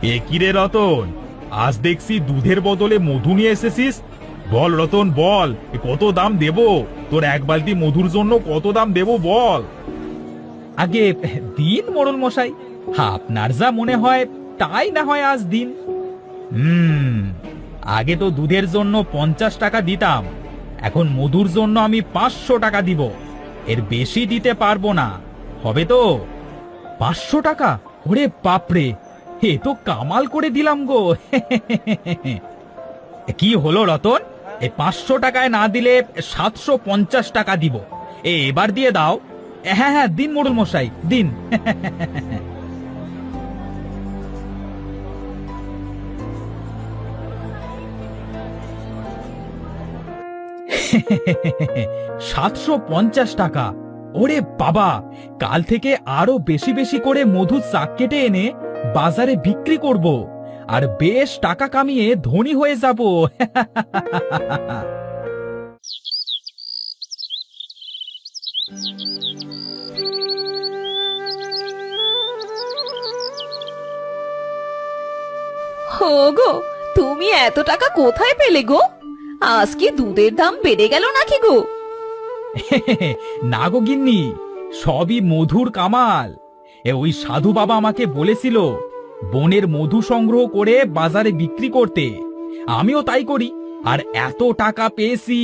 এ কি রে রতন, আজ দেখছি দুধের বদলে মধু নিয়ে এসেছিস। বল রতন বল, কত দাম দেব? তোর এক বালতি মধুর জন্য কত দাম দেব বল। আগে দিন মোড়ল মশাই, আপনার যা মনে হয় তাই না হয় আজ দিন। আগে তো দুধের জন্য 50 টাকা দিতাম, এখন মধুর জন্য আমি 500 টাকা দিব। এর বেশি দিতে পারবো না, হবে তো? 500 টাকা? ওরে বাপরে, এ তো কামাল করে দিলাম গো। কি হলো রতন, এই 500 টাকায় না দিলে 750 টাকা দিব। এবার দিয়ে দাও। হ্যাঁ হ্যাঁ, দিন মোড়ল মশাই দিন। $750। ওরে বাবা, কাল থেকে আরো বেশি বেশি করে মধুর চাক কেটে এনে বাজারে বিক্রি করব, আর বেশ টাকা কামিয়ে ধনী হয়ে যাব। গো, তুমি এত টাকা কোথায় পেলে গো? আজ কি দুধের দাম বেড়ে গেল নাকি গো? না গো গিন্নি, সবই মধুর কামাল। ওই সাধু বাবা আমাকে বলেছিল বনের মধু সংগ্রহ করে বাজারে বিক্রি করতে, আমিও তাই করি, আর এত টাকা পেয়েছি।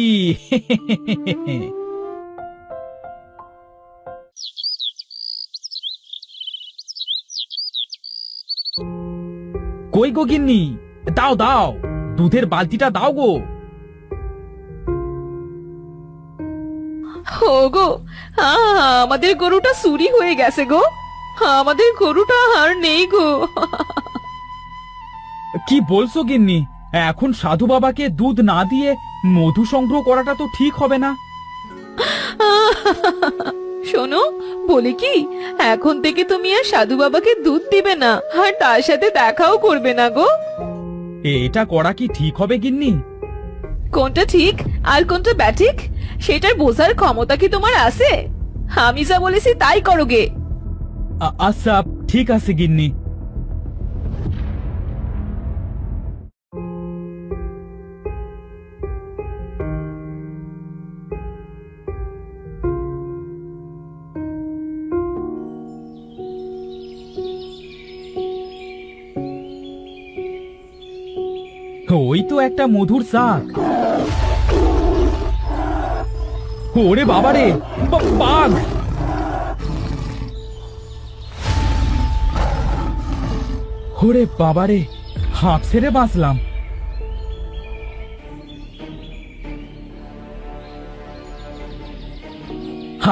কই গো গিন্নি, দাও দাও, দুধের বালতিটা দাও গো। গো, আমাদের গরুটা চুরি হয়ে গেছে গো, আমাদের গরুটা আর নেই গো। কি বলছো গিন্নি? এখন সাধু বাবাকে দুধ না দিয়ে মধু সংগ্রহ করাটা তো ঠিক হবে না। শোনো, বলি কি, এখন থেকে তুমি আর সাধু বাবাকে দুধ দিবে না, আর তার সাথে দেখাও করবে না গো। এটা করা কি ঠিক হবে গিন্নি? কোনটা ঠিক আর কোনটা ব্যাঠিক সেটার বোঝার ক্ষমতা কি তোমার আছে? আমি যা বলেছি তাই করোগে। আচ্ছা ঠিক আছে গিন্নি। ওই তো একটা মধুর চাক। ওরে বাবারে, বাঘ! ওরে বাবারে, হাঁপ ছেড়ে বাঁচলাম।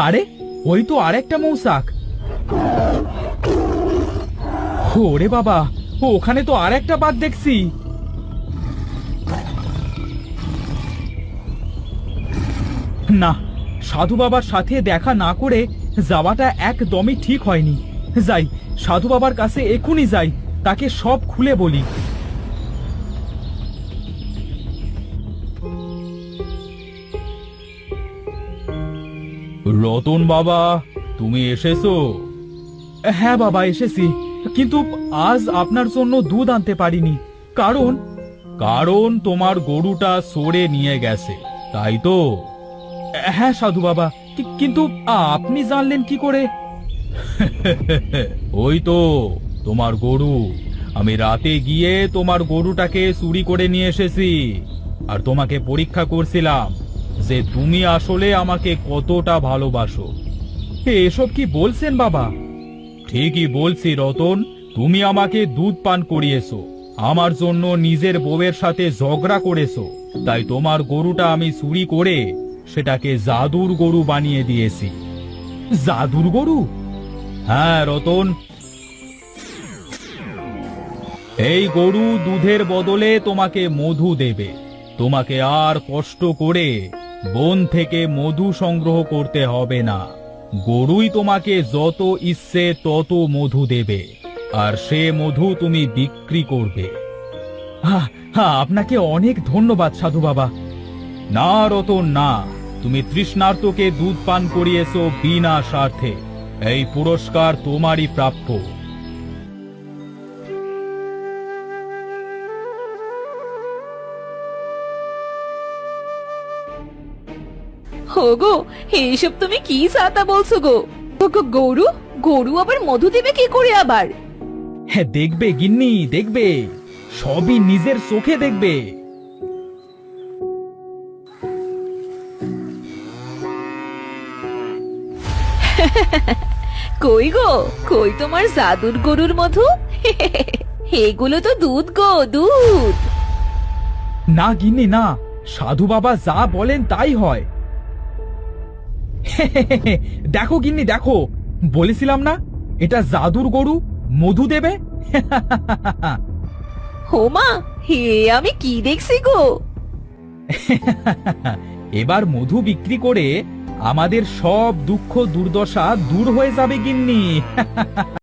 আরে ওই তো আরেকটা মৌচাক। ওরে বাবা, ওখানে তো আরেকটা বাঘ দেখছি। না, সাধু বাবার সাথে দেখা না করে যাওয়াটা একদমই ঠিক হয়নি। যাই, সাধু বাবার কাছে এখনই যাই, তাকে সব খুলে বলি। রতন বাবা, তুমি এসেছো? হ্যাঁ বাবা, এসেছি, কিন্তু আজ আপনার জন্য দুধ আনতে পারিনি। কারণ কারণ তোমার গরুটা সরে নিয়ে গেছে, তাই তো? হ্যাঁ সাধু বাবা, কিন্তু আপনি জানলেন কি করে? ওই তো তোমার গরু, আমি রাতে গিয়ে তোমার গরুটাকে চুরি করে নিয়ে এসেছি, আর তোমাকে পরীক্ষা করছিলাম যে তুমি আসলে আমাকে কতটা ভালোবাসো। এসব কি বলছেন বাবা? ঠিকই বলছি রতন, তুমি আমাকে দুধ পান করিয়েছো, আমার জন্য নিজের বউয়ের সাথে ঝগড়া করেছো, তাই তোমার গরুটা আমি চুরি করে সেটাকে জাদুর গরু বানিয়ে দিয়েছি। জাদুর গরু? হ্যাঁ রতন, এই গরু দুধের বদলে তোমাকে মধু দেবে। তোমাকে আর কষ্ট করে বন থেকে মধু সংগ্রহ করতে হবে না। গরুই তোমাকে যত ইচ্ছে তত মধু দেবে, আর সে মধু তুমি বিক্রি করবে। আপনাকে অনেক ধন্যবাদ সাধু বাবা। না রতন না, তুমি তৃষ্ণার্তকে দুধ পান করিয়েছো বিনা স্বার্থে, এই পুরস্কার তোমারই প্রাপ্য। গো, এইসব তুমি কি সাতা বলছো গো? গরু গরু আবার মধু দেবে কি করে আবার? হ্যাঁ, দেখবে গিন্নি, দেখবে, সবই নিজের চোখে দেখবে। কই গো, কই তোমার জাদুর গরুর মধু? এগুলো তো দুধ গো, দুধ। না গিন্নি না, সাধু বাবা যা বলেন তাই হয়। দেখো গিন্নি দেখো, বলেছিলাম না এটা জাদুর গরু, মধু দেবে। হোমা, হে আমি কি দেখছি গো? এবার মধু বিক্রি করে আমাদের সব দুঃখ দুর্দশা দূর হয়ে যাবে গিন্নি।